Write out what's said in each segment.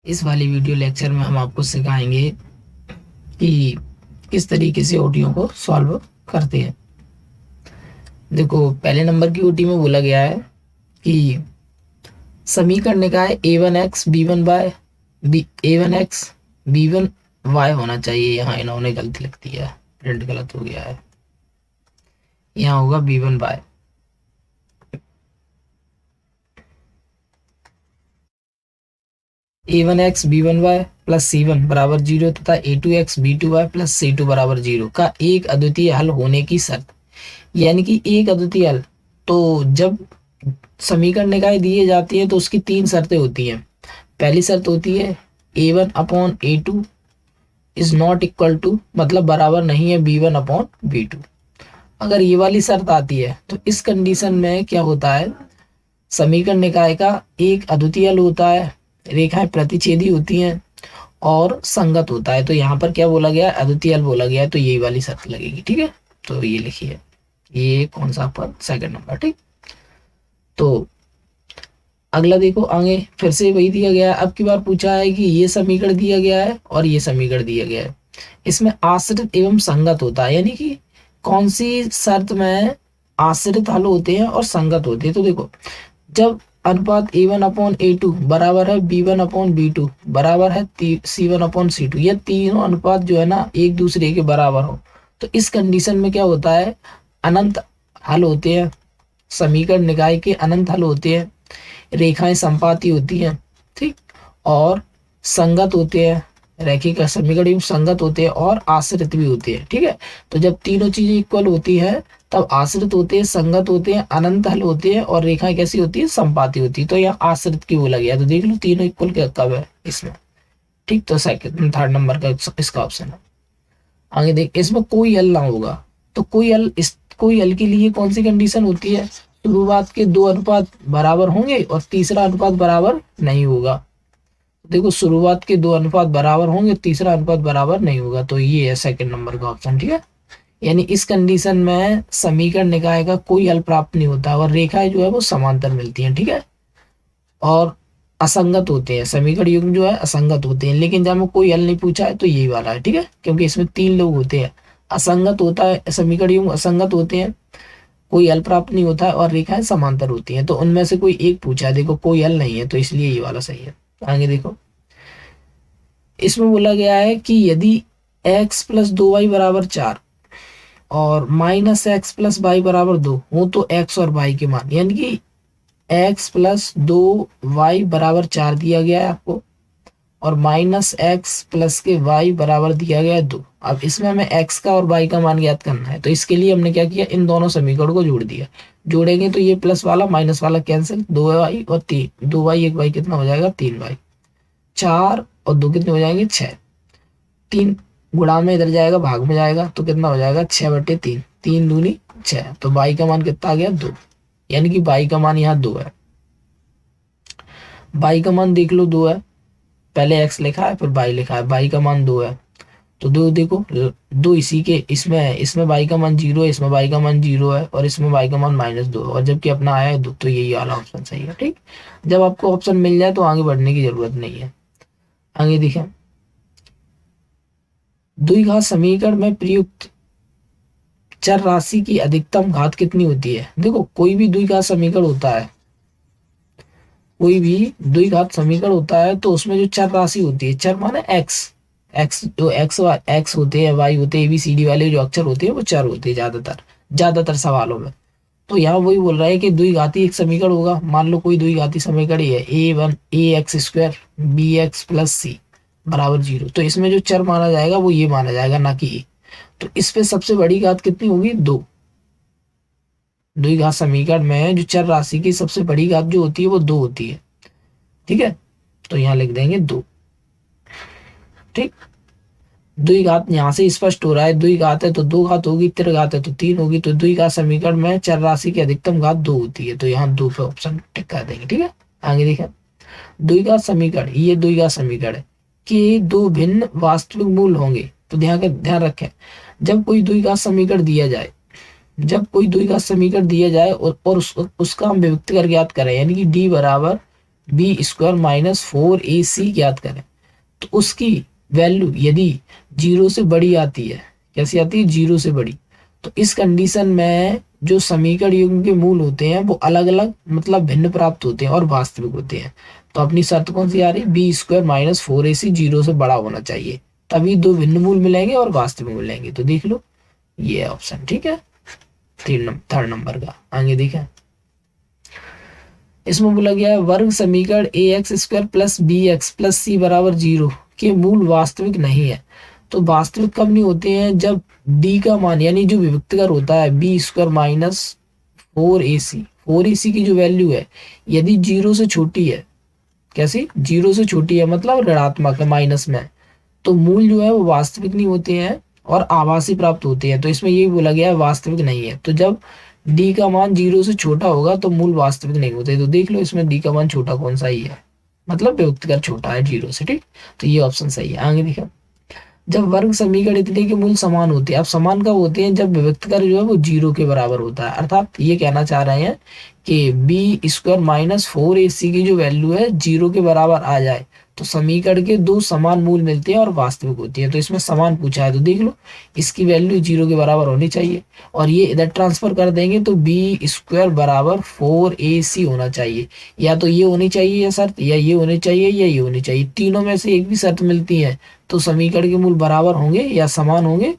इस वाली video lecture में हम आपको सिखाएंगे कि किस तरीके से ओटीओ को सॉल्व करते हैं। देखो, पहले नंबर की ओटी में बोला गया है कि समीकरण निकाय a1x b1 bye a1x b1 y होना चाहिए। यहाँ इन्होंने गलती लिख दी है, प्रिंट गलत हो गया है, यहाँ होगा b1 bye a1x b1 y plus c1 बराबर 0 तथा a2x b2 y plus c2 बराबर 0 का एक अद्वितीय हल होने की शर्त। यानी कि एक अद्वितीय हल, तो जब समीकरण निकाय दिए जाती है तो उसकी तीन शर्तें होती हैं। पहली शर्त होती है a1 upon a2 is not equal to, मतलब बराबर नहीं है b1 अपॉन b2। अगर ये वाली शर्त आती है तो इस कंडीशन में क्या होता है, समीकरण निकाय का एक अद्वितीय हल होता है, रेखाएं प्रतिच्छेदी होती हैं और संगत होता है। तो यहाँ पर क्या बोला गया है, अद्वितीय हल बोला गया है, तो यही वाली शर्त लगेगी। ठीक है, तो ये लिखिए, ये कौन सा पर सेकंड नंबर। ठीक, तो अगला देखो, आगे फिर से वही दिया गया है। अब की बार पूछा है कि ये समीकरण दिया गया है और ये समीकरण दिया गया है, इसमें आश्रित एवं संगत होता है। यानी कि कौन सी शर्त में आश्रित हल होते हैं और संगत होते हैं। तो देखो, जब अनुपात a1 अपॉन a2 बराबर है b1 अपॉन b2 बराबर है c1 अपॉन c2, ये तीनों अनुपात जो है ना एक दूसरे के बराबर हो, तो इस कंडीशन में क्या होता है, अनंत हल होते हैं। समीकरण निकाय के अनंत हल होते हैं, रेखाएं संपाती होती हैं, ठीक, और संगत होते हैं, रैखिक समीकरण संगत होते हैं और आश्रित भी होते हैं। ठीक है, तो जब तीनों चीजें इक्वल होती है तब आश्रित होते हैं, संगत होते हैं, अनंत हल होते हैं और रेखाएं कैसी होती है, संपाती होती है। तो यहाँ आश्रित की बोला गया, तो देख लो तीनों इक्वल कब है इसमें। ठीक, तो सेकंड थर्ड नंबर का इसका ऑप्शन है। आगे देख, इसमें कोई हल ना होगा, तो कोई हल के लिए कौन सी कंडीशन होती है, शुरुआत के दो अनुपात बराबर होंगे और तीसरा अनुपात बराबर नहीं होगा। देखो, शुरुआत के दो अनुपात बराबर होंगे, तीसरा अनुपात बराबर नहीं होगा, तो ये है सेकंड नंबर का ऑप्शन। ठीक है, यानी इस कंडीशन में समीकरण निकाय का कोई हल प्राप्त नहीं होता और रेखाएं जो है वो समांतर मिलती हैं। ठीक है, और असंगत होते हैं, समीकरण युग्म जो है असंगत होते हैं। लेकिन जब हमें कोई हल नहीं पूछा है तो यही वाला है। ठीक है, क्योंकि इसमें तीन लोग होते हैं, असंगत होता है, समीकरण युग्म असंगत होते हैं, कोई हल प्राप्त नहीं होता है और रेखाएं समांतर होती हैं। तो उनमें से कोई एक पूछा है, देखो कोई हल नहीं है, तो इसलिए ये वाला सही है। आगे देखो, इसमें बोला गया है कि यदि x प्लस 2y बराबर 4 और माइनस एक्स प्लस वाई बराबर 2 हो तो x और y के मान, यानी कि x प्लस 2y बराबर 4 दिया गया है आपको और माइनस एक्स प्लस के y बराबर दिया गया है 2। अब इसमें हमें x का और y का मान ज्ञात करना है, तो इसके लिए हमने क्या किया, इन दोनों समीकरण को जोड़ दिया। जोड़ेंगे तो ये प्लस वाला माइनस वाला कैंसिल, 2y और 3, 2y 1y कितना हो जाएगा, 3y, 4 और 2 कितने हो जाएंगे, 6, 3 गुणा में इधर जाएगा, भाग में जाएगा, तो कितना हो जाएगा, 6/3, 3 दूनी 6, तो y का मान कितना आ गया, 2। यानी कि y का मान यहाँ 2 है, y का मान देख लो 2 है, पहले x लिखा है फिर y लिखा है, y का मान 2 है, तो दो देखो, दो इसी के इसमें है, इसमें y का मान 0 है, इसमें y का मान 0 है और इसमें y का मान -2 है, और जबकि अपना आया है 2, तो यही वाला ऑप्शन सही है। ठीक, जब आपको ऑप्शन मिल जाए तो आगे बढ़ने की जरूरत नहीं है। आगे देखें, द्विघात समीकरण में प्रयुक्त चर राशि की अधिकतम घात कितनी होती है। देखो, कोई भी द्विघात समीकरण होता है, कोई भी द्विघात समीकरण होता है तो उसमें जो चर राशि होती है, चर माने एक्स, जो एक्स होते हैं, वाई होते हैं, ABCD वाले जो अक्षर होते हैं वो चर होते हैं ज्यादातर सवालों में। तो यहाँ वही बोल रहा है कि द्विघाती एक समीकरण होगा। मान लो कोई द्विघाती समीकरण ही है, ax² bx+c बराबर 0, तो इसमें जो चर माना जाएगा वो ये माना जाएगा, ना कि ए। तो इस पे सबसे बड़ी घात कितनी होगी, 2। द्विघात समीकरण में जो चर राशि की सबसे बड़ी घात जो होती है वो 2 होती है। ठीक है, तो यहाँ लिख देंगे 2। ठीक, द्विघात यहाँ से स्पष्ट हो रहा है, द्विघात है तो 2 घात होगी, त्रिघात है तो 3 होगी, तो द्विघात समीकरण में चर राशि की अधिकतम घात 2 होती है, तो यहाँ 2 पे ऑप्शन टिक कर देंगे। ठीक है, आगे देखें, द्विघात समीकरण, ये द्विघात समीकरण है कि दो भिन्न वास्तविक मूल होंगे। तो ध्यान रखें, जब कोई द्विघात समीकरण दिया जाए, और उसका हम विभक्त कर ज्ञात करें, यानी कि d बराबर बी स्क्वायर माइनस 4ac ज्ञात करें, तो उसकी वैल्यू यदि 0 से बड़ी आती है, कैसी आती है, 0 से बड़ी, तो इस कंडीशन में जो समीकरण युग्म के मूल होते हैं वो अलग अलग मतलब भिन्न प्राप्त होते हैं और वास्तविक होते हैं। तो अपनी शर्त कौन सी आ रही, बी स्क्वायर माइनस 4ac 0 से बड़ा होना चाहिए, तभी दो भिन्न मूल मिलेंगे और वास्तविक मिलेंगे। तो देख लो ये ऑप्शन, ठीक है, थर्ड नंबर का। आगे देखें, इसमें बोला गया है वर्ग समीकरण a x square plus b x plus c बराबर 0 के मूल वास्तविक नहीं है। तो वास्तविक कब नहीं होते हैं, जब डी का मान यानी जो विभक्तकर होता है बी स्क्वायर माइनस 4ac की जो वैल्यू है यदि 0 से छोटी है, कैसी, 0 से छोटी है मतलब ऋणात्मक है, माइनस में, तो मूल जो है वो वास्तविक नहीं होते हैं और आभासी प्राप्त होते हैं। तो इसमें यही बोला गया है वास्तविक नहीं है। तो जब डी का मान 0 से छोटा होगा तो मूल वास्तविक नहीं होते। तो देख लो इसमें डी का मान छोटा कौन सा ही है, मतलब विभक्तकर छोटा है 0 से, ठीक। तो ये ऑप्शन सही है। आगे देखो, जब वर्ग समीकरण इतने के मूल समान होते हैं, अब समान कब होते हैं, जब विभक्तकर जो है वो 0 के बराबर होता है। अर्थात ये कहना चाह रहे हैं कि बी स्क्वायर माइनस 4ac की जो वैल्यू है 0 के बराबर आ जाए तो समीकरण के दो समान मूल मिलते हैं और वास्तविक होती है। तो इसमें समान पूछा है, तो देख लो इसकी वैल्यू 0 के बराबर होनी चाहिए और ये इधर ट्रांसफर कर देंगे तो बी स्क्वायर बराबर 4ac होना चाहिए। या तो ये होनी चाहिए या शर्त, या ये होनी चाहिए या ये होनी चाहिए, तीनों में से एक भी शर्त मिलती है तो समीकरण के मूल बराबर होंगे या समान होंगे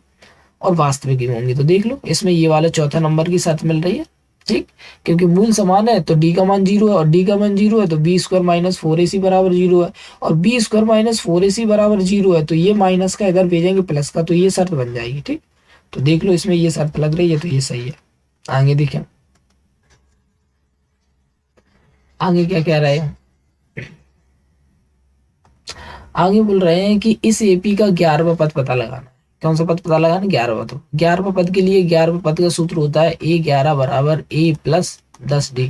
और वास्तविक ही होंगे। तो देख लो इसमें ये वाला चौथा नंबर की शर्त मिल रही है, ठीक, क्योंकि मूल समान है तो डी का मान 0 है और डी का मान 0 है तो बी स्क्वायर माइनस 4ac बराबर 0 है और बी स्क्वायर माइनस 4ac बराबर 0 है तो ये माइनस का इधर भेजेंगे प्लस का, तो ये शर्त बन जाएगी, ठीक। तो देख लो इसमें ये शर्त लग रही है तो ये सही है। आगे देखें, आगे क्या कह रहे हैं, आगे बोल रहे हैं कि इस एपी का 11वां पद पता लगाना है। कौन सा पद पता लगाना, 11वां। तो 11वां पद के लिए 11वां पद का सूत्र होता है a11 बराबर a प्लस 10d।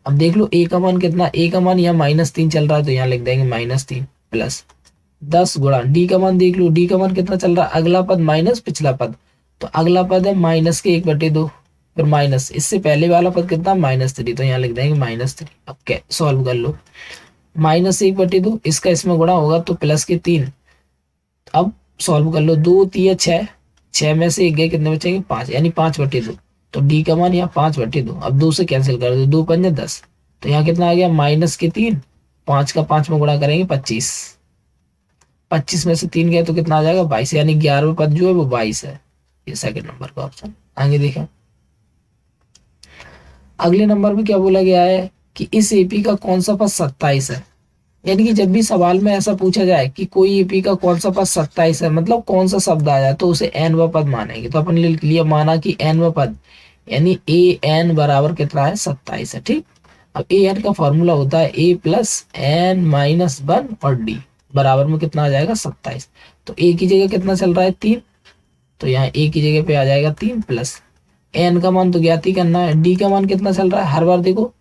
अब देख लो ए का मान कितना, ए का मान यहाँ -3 चल रहा है तो यहाँ लिख देंगे -3 प्लस 10 गुणा डी का मान, देख लो डी का मान कितना चल रहा है, अगला पद माइनस पिछला पद, तो अगला पद है माइनस के 1/2 फिर माइनस इससे पहले वाला पद कितना -3 तो यहाँ लिख देंगे -3। अब क्या सॉल्व कर लो, -1/2 इसका इसमें गुणा होगा तो प्लस के 3। अब सॉल्व कर लो, 2 3 6, 6 में से एक गए कितने बचेंगे 5 यानी 5/2। तो डी का मान यहाँ 5/2, अब 2 से कैंसिल कर दो, 2 5 10, तो यहाँ कितना आ गया -3, 5 का 5 में गुणा करेंगे 25, 25 में से 3 गए तो कितना आ जाएगा 22, यानी 11वां पद जो है वो 22 है। ये सेकंड नंबर का ऑप्शन। आगे देखें, अगले नंबर में क्या बोला गया है कि इस एपी का कौन सा पद 27 है। यानी कि जब भी सवाल में ऐसा पूछा जाए कि कोई एपी का कौन सा पद 27 है मतलब कौन सा शब्द आ जाए तो उसे एनवा पद मानेंगे। तो अपन लिख लिया, माना कि एनवा पद यानी ए एन बराबर कितना है 27 है, ठीक। अब ए एन का फॉर्मूला होता है ए प्लस एन माइनस 1 और डी बराबर में कितना आ जाएगा 27। तो ए की जगह कितना चल रहा है 3, तो यहाँ ए की जगह पे आ जाएगा 3 प्लस एन का मान तो ज्ञात ही करना है, डी का मान कितना चल रहा है, हर बार देखो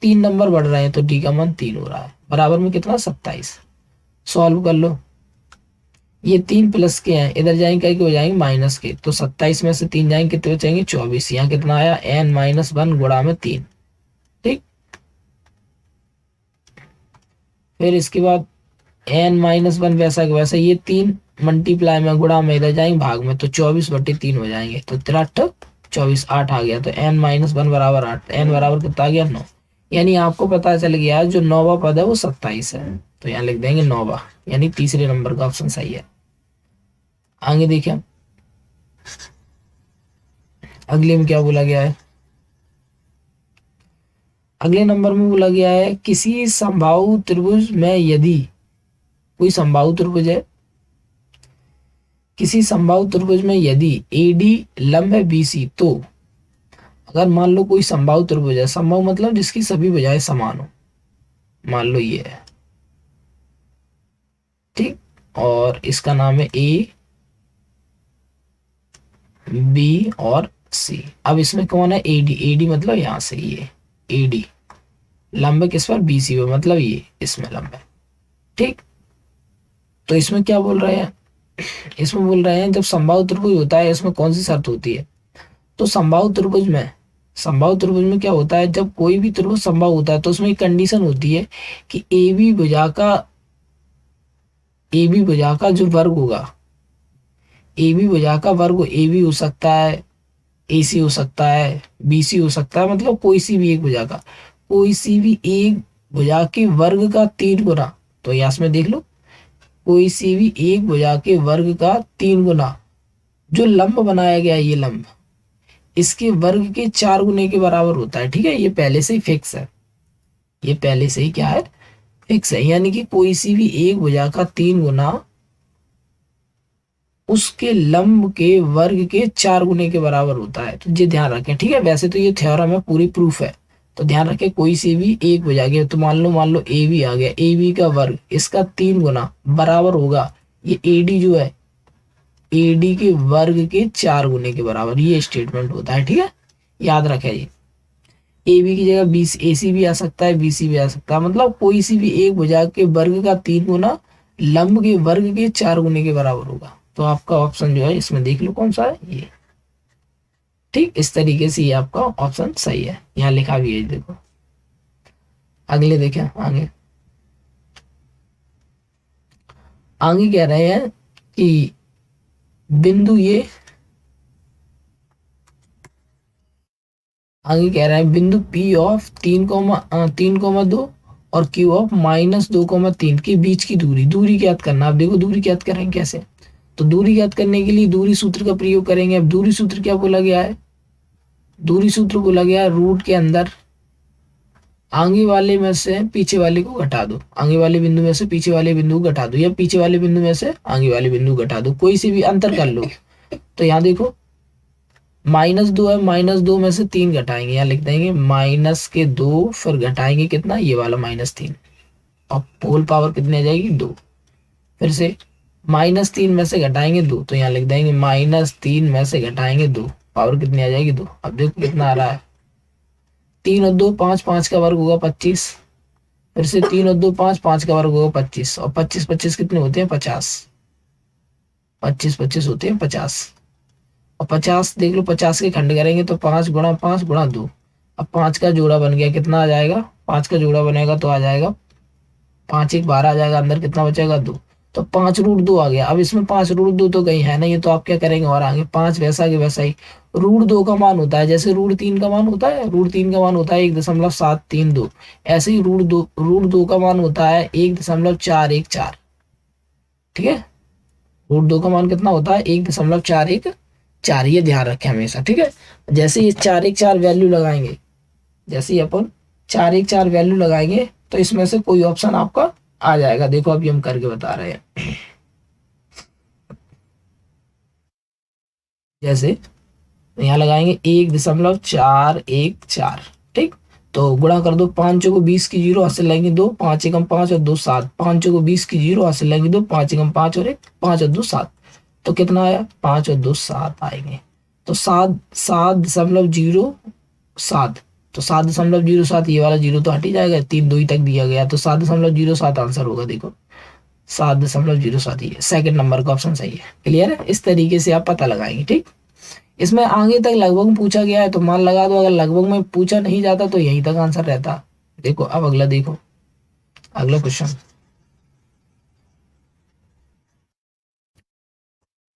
3 नंबर बढ़ रहे हैं तो डी का मान 3 हो रहा है, बराबर में कितना 27। सॉल्व कर लो, ये 3 प्लस के हैं इधर जाएंगे क्या हो जाएंगे माइनस के, तो 27 में से 3 जाएंगे कितने बचेंगे 24। यहाँ कितना आया n-1 गुणा में 3, ठीक। फिर इसके बाद n-1 वैसा के वैसा, ये 3 मल्टीप्लाई में गुणा में इधर जाएंगे भाग में, तो 24/3 हो जाएंगे, तो 3 24 8 आ गया, तो n-1 बराबर 8, n बराबर कितना आ गया 9। यानी आपको पता चल गया जो 9वां पद है वो 27 है, तो यहाँ लिख देंगे 9वां, यानी तीसरे नंबर का ऑप्शन सही है। आगे देखिए, अगले में क्या बोला गया है, अगले नंबर में बोला गया है किसी समबाहु त्रिभुज में यदि कोई समबाहु त्रिभुज है, किसी समबाहु त्रिभुज में यदि एडी लंब है बीसी, तो अगर मान लो कोई समबाहु त्रिभुज है, समबाहु मतलब जिसकी सभी भुजाएं समान हो, मान लो ये है, ठीक, और इसका नाम है ए बी और सी। अब इसमें कौन है एडी, एडी मतलब यहां से ये एडी लंब किस पर बीसी पे, मतलब ये इसमें लंब है, ठीक। तो इसमें क्या बोल रहे हैं, इसमें बोल रहे हैं जब समबाहु त्रिभुज होता है इसमें कौन सी शर्त होती है, तो समबाहु त्रिभुज में समबाहु त्रिभुज में क्या होता है, जब कोई भी त्रिभुज समबाहु होता है तो उसमें एक कंडीशन होती है कि ए बी भुजा का जो वर्ग होगा, ए बी भुजा का वर्ग ए बी हो सकता है, ए सी हो सकता है, बी सी हो सकता है, मतलब कोई सी भी एक भुजा का, कोई सी भी एक भुजा के वर्ग का 3 गुना। तो यहाँ में देख लो, कोई सी भी एक भुजा के वर्ग का 3 गुना, जो लंब बनाया गया है ये लंब, इसके वर्ग के 4 गुने के बराबर होता है। ठीक है, ये पहले से ही फिक्स है, ये पहले से ही क्या है, फिक्स है। यानी कि कोई सी भी एक भुजा का 3 गुना उसके लंब के वर्ग के 4 गुने के बराबर होता है। तो ये ध्यान रखें। ठीक है, वैसे तो ये थ्योरम है, पूरी प्रूफ है, तो ध्यान रखें कोई सी भी एक भुजा के, तो मान लो ए बी आ गया, ए बी का वर्ग इसका 3 गुना बराबर होगा ये ए डी जो है, ए डी के वर्ग के 4 गुने के बराबर, ये स्टेटमेंट होता है। ठीक है, याद रखें ये। ए बी की जगह बी ए सी भी आ सकता है, बी सी भी आ सकता है, मतलब कोई सी भी एक भुजा के वर्ग का 3 गुना लंब के वर्ग के 4 गुने के बराबर होगा। तो आपका ऑप्शन जो है इसमें देख लो कौन सा है ये। ठीक, इस तरीके से ये आपका ऑप्शन सही है, यहाँ लिखा भी है देखो। अगले देखें, आगे आगे कह रहे हैं कि बिंदु ये, आगे कह रहा है बिंदु P ऑफ 3,2 और Q ऑफ -2,3 के बीच की दूरी ज्ञात करना। अब देखो दूरी ज्ञात करेंगे कैसे, तो दूरी ज्ञात करने के लिए दूरी सूत्र का प्रयोग करेंगे। अब दूरी सूत्र क्या बोला गया है, दूरी सूत्र बोला गया है रूट के अंदर आगे वाले में से पीछे वाले को घटा दो, आगे वाले बिंदु में से पीछे वाले बिंदु को घटा दो, या पीछे वाले बिंदु में से आगे वाले बिंदु को घटा दो, कोई से भी अंतर कर लो। तो यहाँ देखो -2 है, -2 में से 3 घटाएंगे, यहाँ लिख देंगे -2, फिर घटाएंगे कितना, ये वाला -3, और होल पावर कितनी आ जाएगी 2। फिर से -3 में से घटाएंगे 2, तो यहाँ लिख देंगे -3 में से घटाएंगे 2, पावर कितनी आ जाएगी 2। अब देखो कितना आ रहा है, 3 और 2 5, 5 का वर्ग होगा 25, फिर से 3 और 2 5, 5 का वर्ग होगा 25, और 25 25 कितने होते हैं 50, 25 25 होते हैं 50, और 50 देख लो 50 के खंड करेंगे तो 5 गुणा 5 गुणा 2, अब 5 का जोड़ा बन गया, कितना आ जाएगा, 5 का जोड़ा बनेगा तो आ जाएगा 5 1 12 आ जाएगा, अंदर कितना बचेगा 2, तो 5√2 आ गया। अब इसमें 5√2 तो कहीं है नहीं, ये तो आप क्या करेंगे और आगे 5 वैसा के वैसा ही, √2 का मान होता है जैसे √3 का मान होता है, √3 का मान होता है 1.732, ऐसे ही √2 का मान होता है 1.414। ठीक है, √2 का मान कितना होता है 1.414, ये ध्यान रखें हमेशा। ठीक है, जैसे ये 414 वैल्यू लगाएंगे, जैसे ही अपन 414 वैल्यू लगाएंगे तो इसमें से कोई ऑप्शन आपका आ जाएगा। देखो अभी हम करके बता रहे हैं, जैसे यहाँ लगाएंगे 1.414। ठीक, तो गुणा कर दो, 5 को 20 की 0 हासिल लगेंगे 2, 5 एकम 5 और 2 7, 5 को 20 की 0 हासिल लगेंगे 2, 5 एकम 5 और 1, 5 और 2 7, तो कितना आया 5 और 2 7 आएंगे, तो 7.07, तो 7.07, ये वाला 0 तो हट ही जाएगा, 3 2 ही तक दिया गया, तो 7.07 आंसर होगा। देखो 7.07, ये सेकंड नंबर का ऑप्शन सही है। क्लियर है, इस तरीके से आप पता लगाएंगे। ठीक, इसमें आगे तक लगभग पूछा गया है तो मान लगा दो, अगर लगभग में पूछा नहीं जाता तो यहीं तक आंसर रहता। देखो अब अगला देखो, अगला क्वेश्चन,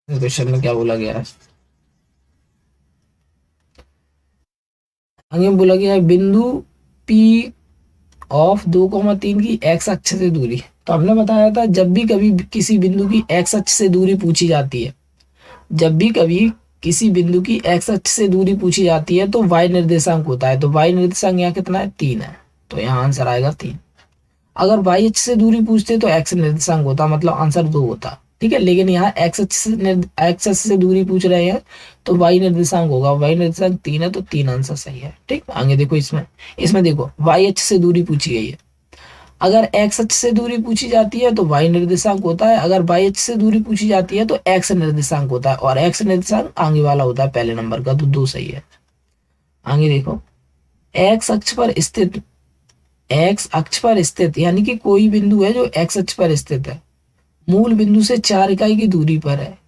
क्वेश्चन में क्या बोला गया है, आगे बोला गया है बिंदु P ऑफ 2,3 की x अक्ष से दूरी। तो हमने बताया था जब भी कभी किसी बिंदु की x अक्ष से दूरी पूछी जाती है, जब भी कभी किसी बिंदु की x अक्ष से दूरी पूछी जाती है तो y निर्देशांक होता है, तो y निर्देशांक यहाँ कितना है 3 है, तो यहाँ आंसर आएगा 3। अगर y अक्ष से दूरी पूछते तो x निर्देशांक होता, मतलब आंसर 2 होता। ठीक है, लेकिन यहाँ x अक्ष से दूरी पूछ रहे हैं तो y निर्देशांक होगा, y निर्देशांक 3 है, तो 3 आंसर सही है। ठीक, आगे देखो, इसमें देखो y अक्ष से दूरी पूछी गई है, अगर x अक्ष से दूरी पूछी जाती है तो y निर्देशांक होता है, अगर y अक्ष से दूरी पूछी जाती है तो x निर्देशांक होता है, और x निर्देशांक आगे वाला होता है पहले नंबर का, तो 2 सही है। आगे देखो, x अक्ष पर स्थित यानी कि कोई बिंदु है जो x अक्ष पर स्थित है, मूल बिंदु से 4 इकाई की दूरी पर है,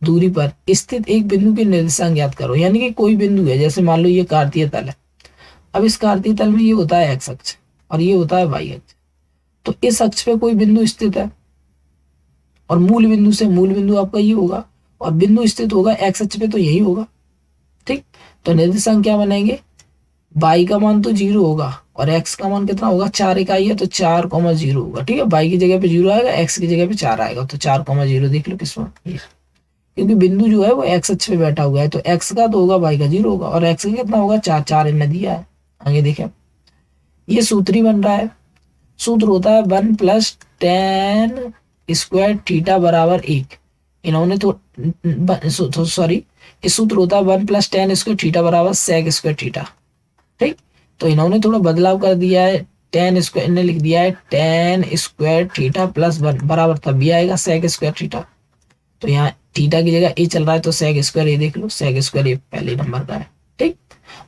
दूरी पर स्थित एक बिंदु के निर्देशांक ज्ञात करो। यानी कि कोई बिंदु है, जैसे मान लो ये कार्तीय तल है। अब इस कार्तीय तल में ये होता है एक्स अक्ष और ये होता है वाई अक्ष। तो इस अक्ष पे कोई बिंदु स्थित है और मूल बिंदु से मूल बिंदु आपका ये होगा और बिंदु स्थित होगा एक्स अक्ष पे, तो यही होगा। ठीक, तो निर्देशांक क्या बनाएंगे, बाई का मान तो 0 होगा और एक्स का मान कितना होगा, 4 इकाई है तो 4,0 होगा। ठीक है, बाई की जगह पे 0 आएगा, एक्स की जगह पे 4 आएगा, तो 4,0 देख लो किसमें, क्योंकि बिंदु जो है वो एक्स अक्ष पे बैठा हुआ है, तो एक्स का तो होगा, बाई का 0 होगा और एक्स का कितना होगा, 4, 4 इनने दिया है। आगे देखें, ये सूत्र ही बन रहा है। सूत्र होता है 1 + tan स्क्वायर थीटा बराबर 1। इन्होंने तो सॉरी, इस सूत्र होता है 1 + tan स्क्वायर थीटा बराबर sec स्क्वायर थीटा। ठीक, तो इन्होंने थोड़ा बदलाव कर दिया है, tan स्क्वायर इन्हें लिख दिया है tan स्क्वायर थीटा +1 बराबर तब भी आएगा sec स्क्वायर थीटा। तो यहाँ थीटा की जगह ए चल रहा है तो sec स्क्वायर ए देख लो, sec स्क्वायर ये पहले नंबर का है। ठीक,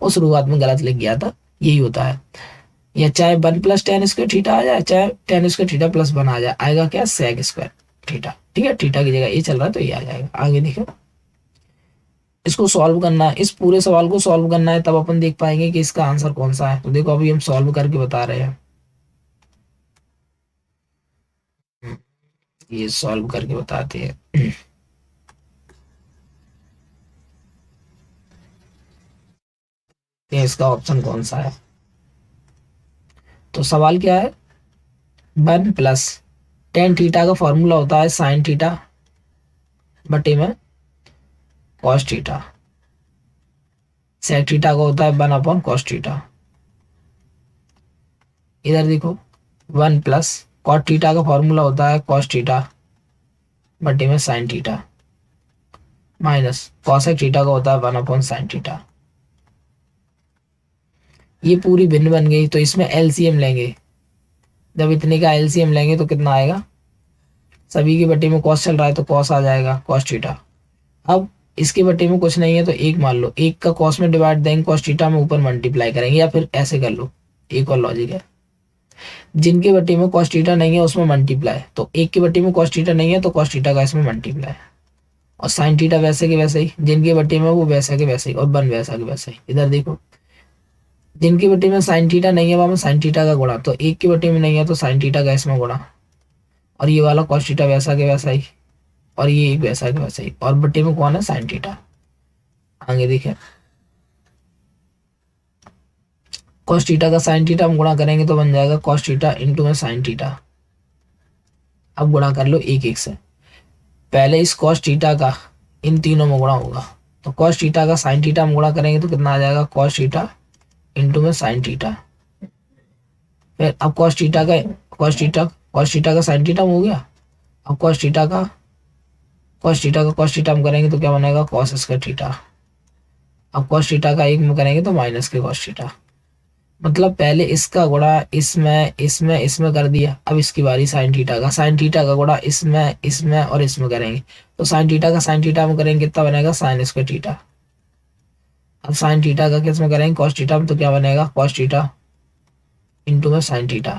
और शुरुआत में गलत लिख गया था, यही होता है। या चाहे 1 + tan स्क्वायर थीटा आ जाए, चाहे tan स्क्वायर थीटा +1 आ जाए, आएगा क्या, sec स्क्वायर थीटा। ठीक है, थीटा की जगह ए चल रहा है तो ये आ जाएगा। आगे देखो, इसको सॉल्व करना है, इस पूरे सवाल को सॉल्व करना है, तब अपन देख पाएंगे कि इसका आंसर कौन सा है। तो देखो अभी हम सॉल्व करके बता रहे हैं, ये सॉल्व करके बताते हैं। इसका ऑप्शन कौन सा है, तो सवाल क्या है, 1 + tan थीटा का फॉर्मूला होता है sin थीटा बटे में cos थीटा। sec थीटा का होता है 1/cos थीटा। इधर देखो 1 + cot थीटा का फॉर्मूला होता है cos थीटा बटे में sin theta minus cosec theta का होता है 1/sin थीटा। ये पूरी भिन्न बन गई, तो इसमें एलसीएम लेंगे। जब इतने का एलसीएम लेंगे तो कितना आएगा, सभी के बटे में cos चल रहा है तो cos आ जाएगा cos थीटा। अब इसके बटे में कुछ नहीं है तो एक मान लो, एक का cos में डिवाइड देंगे, cos थीटा में ऊपर मल्टीप्लाई करेंगे, या फिर ऐसे कर लो, एक और लॉजिक है, जिनके बटे में cos थीटा नहीं है उसमें मल्टीप्लाई, तो एक के बटे में cos थीटा नहीं है तो cos थीटा का इसमें मल्टीप्लाई, और sin थीटा वैसे के वैसे ही, जिनके बटे में वो वैसा के वैसे ही, और 1 वैसा के वैसे ही। इधर देखो, जिनके बटे में sin थीटा नहीं है वहां में sin थीटा का गुणा, तो एक के बटे में नहीं है तो sin थीटा का इसमें गुणा, और ये वाला cos थीटा वैसा के वैसा ही, और ये एक वैसा के वैसा ही, और बटे में कौन है, sin थीटा। आगे देखें, cos थीटा का sin थीटा हम गुणा करेंगे तो बन जाएगा cos थीटा इंटू में sin थीटा। अब गुणा कर लो एक एक से, पहले इस cos थीटा का इन तीनों में गुणा होगा, तो cos थीटा का sin थीटा हम गुणा करेंगे तो कितना आ जाएगा, cos थीटा इंटू में sin थीटा। फिर अब cos थीटा का sin थीटा हो गया। अब cos थीटा का cos थीटा हम करेंगे तो क्या बनेगा, cos स्क्वायर थीटा। अब cos थीटा का एक में करेंगे तो माइनस के cos थीटा। मतलब पहले इसका गुणा इसमें कर दिया, अब इसकी बारी sin थीटा का गुणा इसमें और इसमें करेंगे, तो sin थीटा का sin थीटा में करेंगे कितना बनेगा, sin स्क्वायर थीटा। अब sin थीटा का किस में करेंगे, cos थीटा में, तो क्या बनेगा, cos थीटा इंटू में sin थीटा।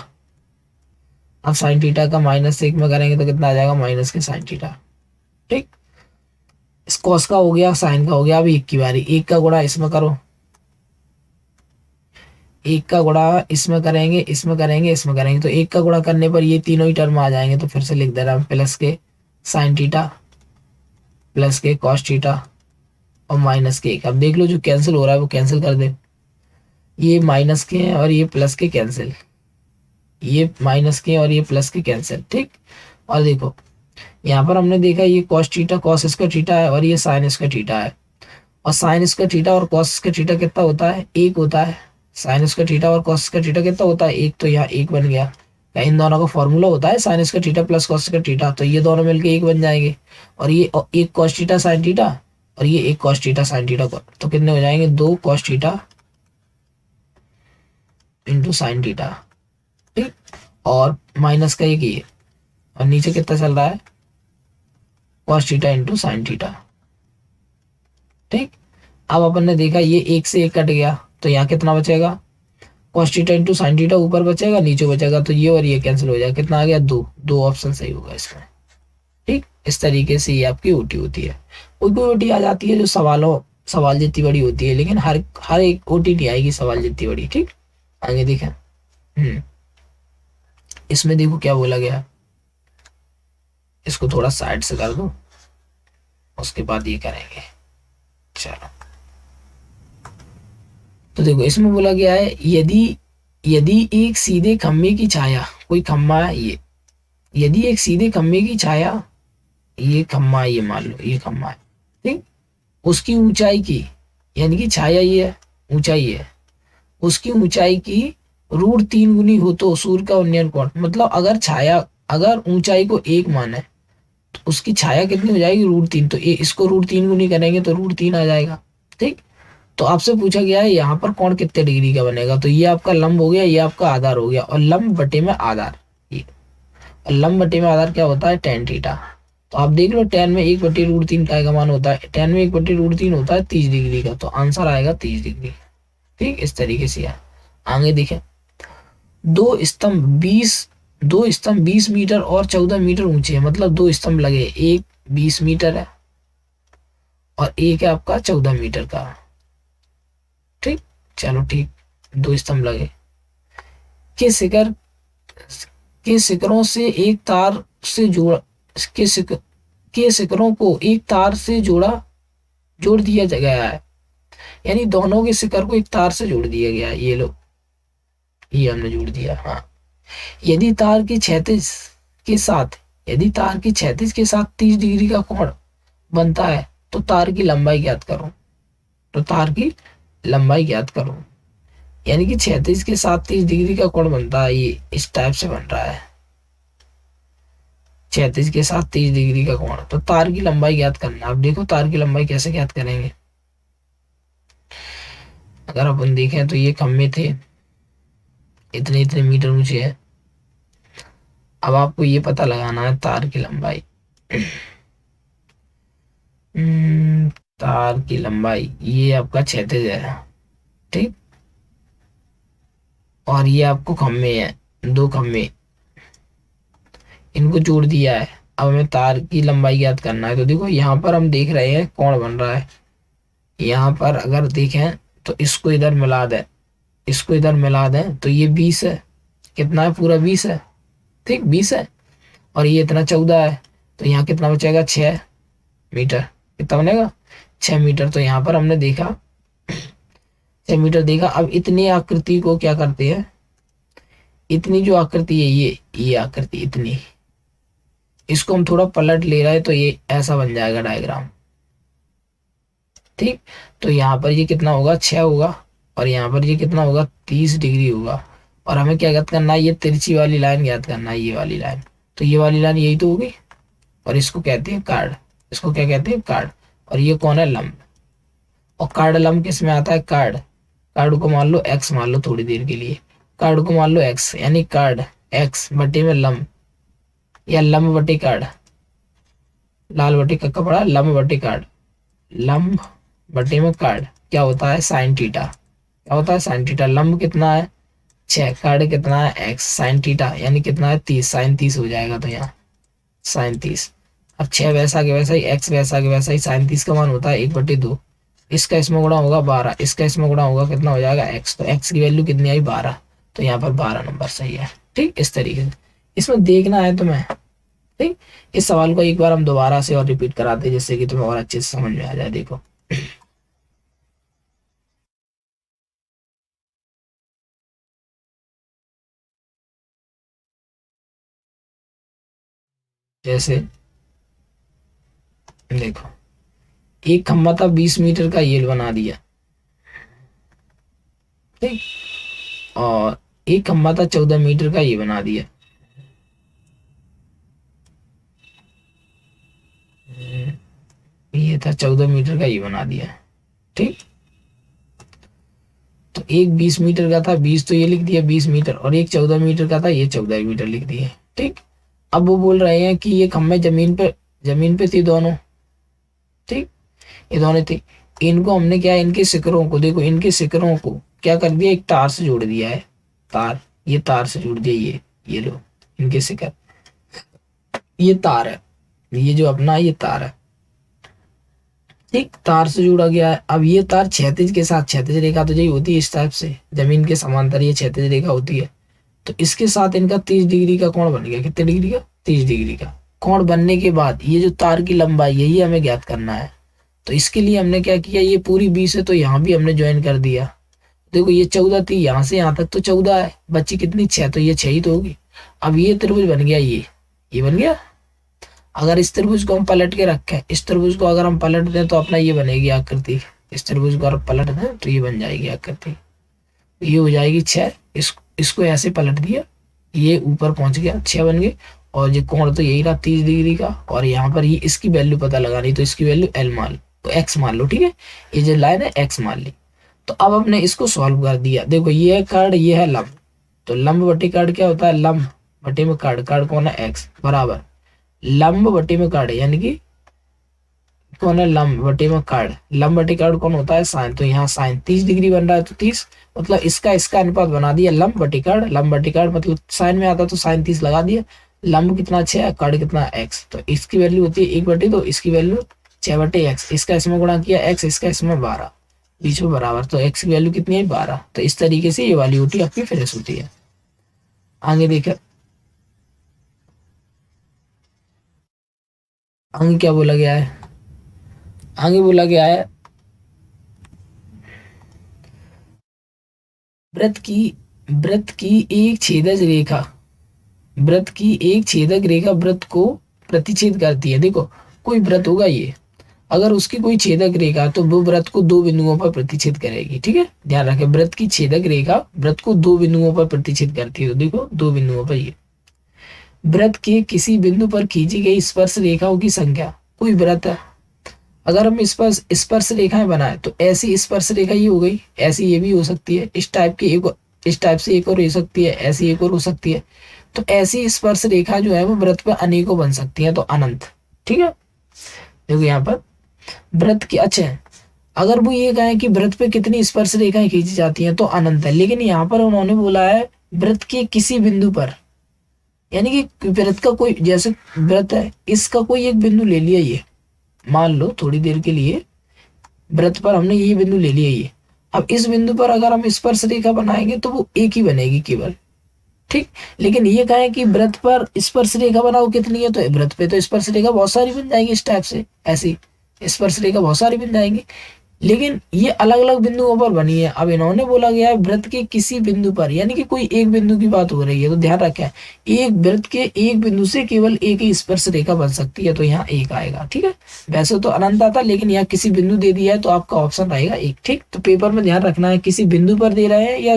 अब sin थीटा का -1 में करेंगे तो कितना आ जाएगा, माइनस के sin थीटा। ठीक, इस cos का हो गया, sin का हो गया। अब एक की बारी, एक का गुणा इसमें करो, एक का गुणा इसमें करेंगे, इसमें करेंगे, तो एक का गुणा करने पर ये तीनों ही टर्म आ जाएंगे, तो फिर से लिख दे रहा हूं, प्लस के sin थीटा प्लस के cos थीटा और माइनस के एक। अब देख लो जो कैंसिल हो रहा है वो कैंसिल कर दे, ये माइनस के हैं और ये प्लस के कैंसिल, ये माइनस के और ये प्लस के कैंसिल। ठीक, और देखो यहाँ पर हमने देखा ये cos theta cos square theta है और ये sin स्क्वायर थीटा है, और sin स्क्वायर थीटा और cos स्क्वायर थीटा कितना होता है, एक होता है। sin स्क्वायर थीटा और cos स्क्वायर थीटा कितना होता है, एक, तो यहाँ एक बन गया। इन दोनों का फॉर्मूला होता है sin square theta plus cos square theta, तो ये दोनों मिलके एक बन जाएंगे, और ये एक cos थीटा sin थीटा और ये एक cos थीटा sin थीटा, तो कितने हो जाएंगे, 2 cos theta into sin theta. ठीक, और माइनस का एक ये, और नीचे कितना चल रहा है, cos theta into sin theta. ठीक, अब अपन ने देखा ये एक से एक कट गया, तो यहाँ कितना बचेगा, cos theta into sin theta ऊपर बचेगा, नीचे बचेगा, तो ये और ये कैंसिल हो जाएगा, कितना आ गया, 2। 2 ऑप्शन सही होगा इसमें। ठीक, इस तरीके से ये आपकी ओटी होती है। कोई कोई ओटी आ जाती है जो सवाल जितनी बड़ी होती है, लेकिन हर हर एक ओटी नहीं आएगी सवाल जितनी बड़ी। ठीक, आगे देखें। इसमें देखो क्या बोला गया, इसको थोड़ा साइड से कर दो, उसके बाद ये करेंगे। चलो, तो देखो इसमें बोला गया है, यदि यदि एक सीधे खम्भे की छाया, कोई खम्भा है ये, यदि एक सीधे खम्भे की छाया, ये खम्भा है, ये मान लो ये खम्भा है, ठीक, उसकी ऊंचाई की, यानी कि छाया ये है, ऊंचाई है, उसकी ऊंचाई की √3 गुनी हो तो सूर्य का उन्नयन कोण, मतलब अगर छाया, अगर ऊंचाई को 1 माने तो उसकी छाया कितनी हो जाएगी, √3, तो ये इसको √3 गुनी करेंगे तो √3 आ जाएगा। ठीक, तो आपसे पूछा गया है यहाँ पर कोण कितने डिग्री का बनेगा, तो ये आपका लंब हो गया, ये आपका आधार हो गया, और लंब बटे में आधार, ये लंब बटे में आधार क्या होता है, tan थीटा। तो आप देख लो tan में 1/√3 का मान होता है, tan में 1/√3 होता है 30 डिग्री का, तो आंसर आएगा 30 डिग्री। ठीक, इस तरीके से यार। आगे देखें, दो स्तंभ 20 मीटर और 14 मीटर ऊंचे हैं, मतलब दो स्तंभ लगे, एक 20 मीटर है और एक है आपका 14 मीटर का। ठीक, चलो ठीक, दो स्तंभ लगे, के शिखर के शिखरों से एक तार से जोड़ा, के शिखर के शिखरों को एक तार से जोड़ दिया गया है, यानी दोनों के शिखर को एक तार से जोड़ दिया गया है, ये लो, ये हमने जोड़ दिया। हाँ, यदि तार की क्षैतिज के साथ यदि तार की क्षैतिज के साथ 30 डिग्री का कोण बनता है तो तार की लंबाई ज्ञात करो, तो तार की लंबाई ज्ञात करो, यानी कि क्षैतिज के साथ 30 डिग्री का कोण बनता है, ये इस टाइप से बन रहा है, क्षैतिज के साथ 30 डिग्री का कोण, तो तार की लंबाई ज्ञात करना। अब देखो तार की लंबाई कैसे ज्ञात करेंगे, अगर अपन देखें तो ये खंभे थे, इतने इतने मीटर ऊंचे है, अब आपको ये पता लगाना है तार की लंबाई। तार की लंबाई, ये आपका क्षैतिज है, ठीक, और ये आपको खंभे हैं, दो खंभे, इनको जोड़ दिया है। अब हमें तार की लंबाई ज्ञात करना है, तो देखो यहाँ पर हम देख रहे हैं कौन बन रहा है, यहाँ पर अगर देखें तो इसको इधर मिला दें, इसको इधर मिला दें तो ये 20 है, कितना है, पूरा 20 है, ठीक, 20 है, और ये इतना 14 है, तो यहाँ कितना बचेगा, 6 मीटर, कितना बनेगा, 6 मीटर। तो यहाँ पर हमने देखा 6 मीटर देखा। अब इतनी आकृति को क्या करते हैं, इतनी जो आकृति है, ये आकृति इतनी, इसको हम थोड़ा पलट ले रहे हैं तो ये ऐसा बन जाएगा डायग्राम। ठीक, तो यहाँ पर ये कितना होगा, 6 होगा, और यहाँ पर ये कितना होगा, 30 डिग्री होगा, और हमें क्या ज्ञात करना है, ये तिरछी वाली लाइन ज्ञात करना है, ये वाली लाइन, तो ये वाली लाइन यही तो होगी, और इसको कहते हैं कार्ड, इसको क्या कहते हैं, कार्ड, और ये कौन है, लंब, और कार्ड लंब किस में आता है, कार्ड, कार्ड को मान लो एक्स मान लो थोड़ी देर के लिए, कार्ड को मान लो एक्स, यानी कार्ड एक्स बटे में लंब, या लंब बटे कार्ड, लाल बटे का कपड़ा, लंब बटे कार्ड, लंब बटे में कार्ड क्या होता है, साइन थीटा, क्या होता है, साइन थीटा। लंब कितना है, 6, कार्ड कितना है, एक्स, साइन थीटा यानी कितना है, 30, साइन 30 हो जाएगा, तो यहाँ साइन 30। अब 6 वैसा के वैसा ही, एक्स वैसा के वैसा ही, साइन 30 का मान होता है 1/2, इसका इसमें गुणा होगा 12, इसका इसमें गुणा होगा, कितना हो जाएगा, एक्स, तो एक्स की वैल्यू कितनी आई, 12, तो यहाँ पर 12 नंबर सही है। ठीक, इस तरीके से इसमें देखना है तुम्हें। ठीक, इस सवाल को एक बार हम दोबारा से और रिपीट कराते हैं जिससे कि तुम्हें और अच्छे से समझ में आ जाए। देखो जैसे देखो, एक खंभा था 20 मीटर का, ये बना दिया, ठीक, और एक खंभा था 14 मीटर का, ये बना दिया, ये था 14 मीटर का, ये बना दिया, ठीक, तो एक 20 मीटर का था, 20 तो ये लिख दिया 20 मीटर, और एक 14 मीटर का था, ये 14 मीटर लिख दिए। ठीक, अब वो बोल रहे हैं कि ये खंभे जमीन पे थी दोनों, ठीक, ये दोनों थी, इनको हमने क्या, इनके शिखरों को देखो, इनके शिखरों को क्या कर दिया, एक तार से जोड़ दिया है, तार, ये तार से जोड़ दिया, ये लो, इनके शिखर, ये तार है, ये जो अपना ये तार है, ठीक, तार से जुड़ा गया है। अब ये तार क्षैतिज के साथ, क्षैतिज रेखा तो यही होती है इस टाइप से, जमीन के समांतर ये क्षैतिज रेखा होती है। तो इसके साथ इनका 30 डिग्री का कोण बन गया। कितने डिग्री का? 30 डिग्री का कोण बनने के बाद ये जो तार की लंबाई यही हमें ज्ञात करना है। तो इसके लिए हमने क्या किया, ये पूरी 20 है तो यहाँ भी हमने ज्वाइन कर दिया। देखो ये 14 थी, यहाँ से यहाँ तक तो 14 है, बच्ची कितनी 6, तो ये 6 ही तो होगी। अब ये त्रिभुज बन गया, ये बन गया। अगर इस त्रिभुज को हम पलट के रखें, इस त्रिभुज को अगर हम पलट दें तो अपना ये बनेगी आकृति। इस त्रिभुज को अगर पलट दें तो ये बन जाएगी आकृति, ये हो जाएगी 6। इसको ऐसे पलट दिया, ये ऊपर पहुंच गया, 6 बन गए। और ये कोण तो यही रहा 30 डिग्री का। और यहाँ पर ये इसकी वैल्यू पता लगानी, तो इसकी वैल्यू एल मान लो, तो एक्स मान लो, ठीक है। ये जो लाइन है एक्स मान ली। तो अब हमने इसको सॉल्व कर दिया। देखो ये है कर्ण, ये है लंब। तो लंब बटे कर्ण क्या होता है? लंब बटे में कर्ण, कर्ण कौन है? एक्स, बराबर लंब बटे में कर्ण, यानी कि कौन है? लंब बटे में कर्ण। लंब बटे कर्ण कौन होता है? साइन। तो यहाँ साइन 30 डिग्री बन रहा है, तो 30 मतलब इसका अनुपात बना दिया लंब बटे कर्ण। लंब बटे कर्ण मतलब साइन में आता तो साइन 30 लगा दिया। लंब कितना 6 है, कर्ण कितना एक्स, तो इसकी वैल्यू होती है 1 बटे, तो इसकी वैल्यू 6 बटे एक्स। इसका इसमें गुणा किया एक्स, इसका इसमें 12, बीच में बराबर, तो एक्स की वैल्यू कितनी है? 12। तो इस तरीके से ये वाली यूटी आपकी फिनिश होती है। आगे देखें, आगे क्या बोला गया है? आगे बोला गया है वृत्त की एक छेदक रेखा, वृत्त की एक छेदक रेखा वृत्त को प्रतिच्छेद करती है। देखो कोई वृत्त होगा ये, अगर उसकी कोई छेदक रेखा तो वो वृत्त को 2 बिंदुओं पर प्रतिच्छेद करेगी, ठीक है। ध्यान रखें, वृत्त की छेदक रेखा वृत्त को 2 बिंदुओं पर प्रतिच्छेद करती है। तो देखो 2 बिंदुओं पर, ये वृत्त के किसी बिंदु पर खींची गई स्पर्श रेखाओं की संख्या। कोई वृत्त है, अगर हम स्पर्श रेखाएं बनाए तो ऐसी स्पर्श रेखा ये हो गई, ऐसी ये भी हो सकती है, इस टाइप की एक, इस टाइप से एक और हो सकती है, ऐसी एक और हो सकती है। तो ऐसी स्पर्श रेखा जो है वो वृत्त पर अनेकों बन सकती है, तो अनंत, ठीक है। देखो यहाँ पर वृत्त की, अच्छा अगर वो ये कहें कि वृत्त पे कितनी स्पर्श रेखाएं खींची जाती हैं तो अनंत है। लेकिन यहाँ पर उन्होंने बोला है वृत्त के किसी बिंदु पर, यानी कि वृत्त का कोई, जैसे वृत्त है इसका कोई एक बिंदु ले लिया, ये मान लो थोड़ी देर के लिए वृत्त पर हमने ये बिंदु ले लिया ये। अब इस बिंदु पर अगर हम स्पर्श रेखा बनाएंगे तो वो एक ही बनेगी केवल, ठीक। लेकिन ये कहें कि वृत्त पर स्पर्श रेखा बनाओ कितनी है, तो वृत्त पे तो स्पर्श रेखा बहुत सारी बन जाएंगी, इस टाइप से ऐसी स्पर्श रेखा बहुत सारी बन जाएंगी। लेकिन ये अलग अलग बिंदुओं पर बनी है। अब इन्होंने बोला गया है वृत्त के किसी बिंदु पर, यानी कि कोई एक बिंदु की बात हो रही है। तो ध्यान रखें, एक वृत्त के एक बिंदु से केवल एक ही स्पर्श रेखा बन सकती है, तो यहाँ एक आएगा, ठीक है। वैसे तो अनंत आता, लेकिन यहाँ किसी बिंदु दे दिया है तो आपका ऑप्शन रहेगा एक, ठीक। तो पेपर में ध्यान रखना है, किसी बिंदु पर दे रहे हैं या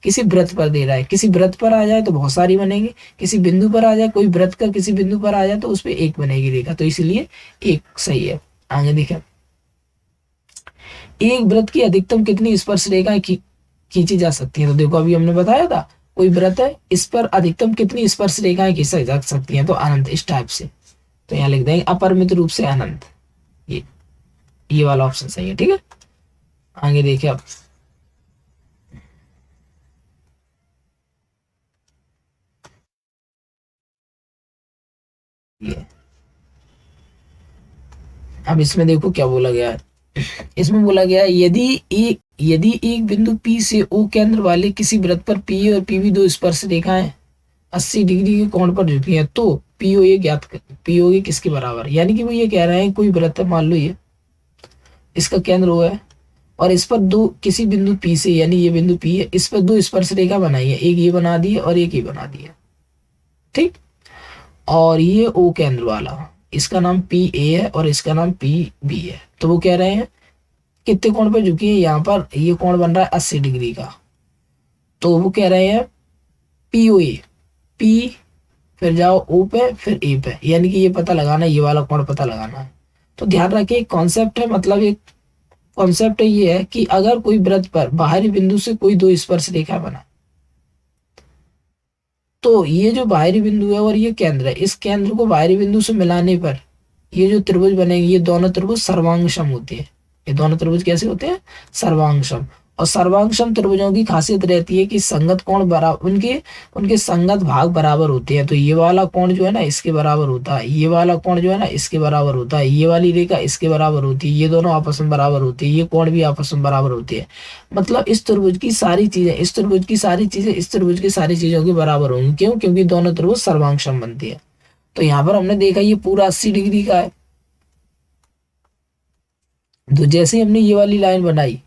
किसी वृत्त पर दे रहा है। किसी वृत्त पर आ जाए तो बहुत सारी बनेंगी, किसी बिंदु पर आ जाए, कोई वृत्त का किसी बिंदु पर आ जाए तो उस पर एक बनेगी रेखा, तो इसलिए एक सही है। आगे देखें, एक वृत्त की अधिकतम कितनी स्पर्श रेखाएं खींची जा सकती हैं। तो देखो अभी हमने बताया था कोई वृत्त है, इस पर अधिकतम कितनी स्पर्श रेखाएं खींची जा सकती हैं, तो अनंत, इस टाइप से। तो यहाँ लिख देंगे अपरिमित रूप से अनंत, ये वाला ऑप्शन सही है, ठीक है। आगे देखिए, अब ये, अब इसमें देखो क्या बोला गया है। इसमें बोला गया है यदि एक बिंदु P से O केंद्र वाले किसी वृत्त पर P और PB दो स्पर्श रेखाएं 80 डिग्री के कोण पर झुकी हैं तो POA ज्ञात कर, POA किसके बराबर। यानी कि वो ये कह रहे हैं कोई वृत्त है, मान लो ये इसका केंद्र O है और इस पर दो किसी बिंदु P से, यानी ये बिंदु P है, इस पर दो स्पर्श रेखा बनाई है, एक ये बना दी है और एक ये बना दी है, ठीक। और ये O केंद्र वाला, इसका नाम PA है और इसका नाम PB है। तो वो कह रहे हैं कितने कोण पे झुकी है, यहाँ पर ये कोण बन रहा है 80 डिग्री का। तो वो कह रहे हैं POA, P फिर जाओ O पे फिर A पे, यानी कि ये पता लगाना है, ये वाला कोण पता लगाना है। तो ध्यान रखिए कॉन्सेप्ट है, मतलब एक कॉन्सेप्ट ये है कि अगर कोई वृत्त पर बाहरी बिंदु से कोई दो स्पर्श रेखा बना, तो ये जो बाहरी बिंदु है और ये केंद्र है, इस केंद्र को बाहरी बिंदु से मिलाने पर ये जो त्रिभुज बनेगी, ये दोनों त्रिभुज सर्वांग सम होते हैं। ये दोनों त्रिभुज कैसे होते हैं? सर्वांग सम। और सर्वांग त्रिभुजों की खासियत रहती है कि संगत कोण बराबर, उनके उनके संगत भाग बराबर होते हैं। तो ये वाला कोण जो है ना इसके बराबर होता है, ये वाला कोण जो है ना इसके बराबर होता है, ये वाली रेखा इसके बराबर होती है, ये दोनों आपस में बराबर होती है, ये कोण भी आपस में बराबर होती है। मतलब इस त्रिभुज की सारी चीजें, इस त्रिभुज की सारी चीजें इस त्रिभुज की सारी चीजों के बराबर होंगी। क्यों? क्योंकि दोनों त्रिभुज सर्वांग बनती है। तो यहाँ पर हमने देखा ये पूरा 80 डिग्री का है। तो जैसे ही हमने ये वाली लाइन बनाई,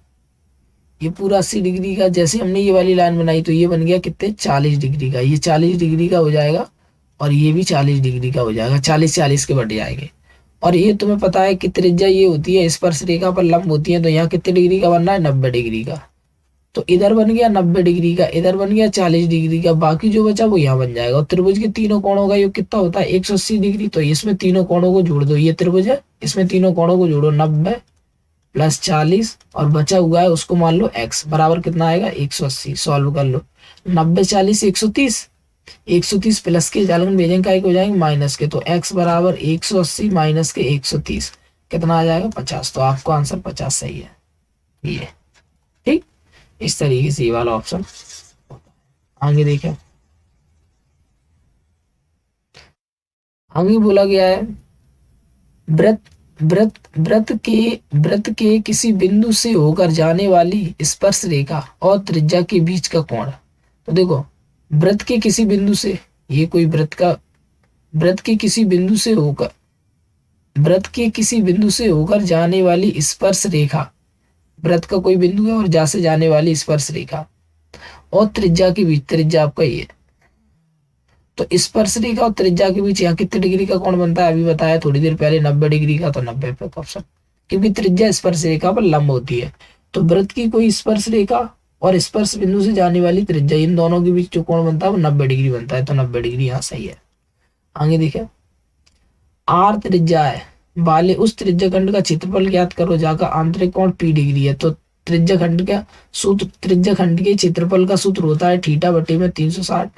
ये पूरा 80 डिग्री का, जैसे हमने ये वाली लाइन बनाई तो ये बन गया कितने 40 डिग्री का, ये 40 डिग्री का हो जाएगा और ये भी 40 डिग्री का हो जाएगा, 40 40 के बट जाएंगे। और ये तुम्हें पता है कि त्रिज्या ये होती है स्पर्श रेखा पर लंब होती है। तो यहाँ कितने डिग्री का बन रहा है 90 डिग्री का। तो इधर बन गया 90 डिग्री का, इधर बन गया 40 डिग्री का, बाकी जो बचा वो यहाँ बन जाएगा। और त्रिभुज के तीनों कोणों का योग कितना होता है 180 डिग्री। तो इसमें तीनों कोणों को जोड़ दो, ये त्रिभुज है इसमें तीनों कोणों को जोड़ो, 90 प्लस 40 और बचा हुआ है उसको मान लो x बराबर कितना आएगा 180। सॉल्व कर लो, 90 40 130, 130 प्लस के जालन भेजेंगे का एक हो जाएंगे माइनस के। तो x बराबर 180 माइनस के 130 कितना आ जाएगा 50। तो आपको आंसर 50 सही है ये। ठीक, इस तरीके से ये वाला ऑप्शन। आगे देखें, आगे बोला गया है वृत्त वृत्त वृत्त के किसी बिंदु से होकर जाने वाली स्पर्श रेखा और त्रिज्या के बीच का कोण। तो देखो वृत्त के किसी बिंदु से, ये कोई वृत्त के किसी बिंदु से होकर, वृत्त के किसी बिंदु से होकर जाने वाली स्पर्श रेखा, वृत्त का कोई बिंदु है और जा से जाने वाली स्पर्श रेखा और त्रिज्या के बीच, त्रिज्या आपका ये, तो स्पर्श रेखा और त्रिज्या के बीच यहाँ कितने डिग्री का कोण बनता है अभी बताया थोड़ी देर पहले 90 डिग्री का। तो 90 पे ऑप्शन, क्योंकि त्रिज्या स्पर्श रेखा पर लंब होती है। तो वृत्त की कोई स्पर्श रेखा और स्पर्श बिंदु से जाने वाली त्रिज्या, इन दोनों के बीच जो कोण बनता है वो 90 डिग्री बनता है। तो 90 डिग्री यहाँ सही है। आगे देखें, आर त्रिज्या है वाले उस त्रिज्या खंड का क्षेत्रफल ज्ञात करो जाकर आंतरिक कोण पी डिग्री है। तो त्रिज्या खंड का सूत्र, त्रिज्या खंड के क्षेत्रफल का सूत्र होता है थीटा बटे में 360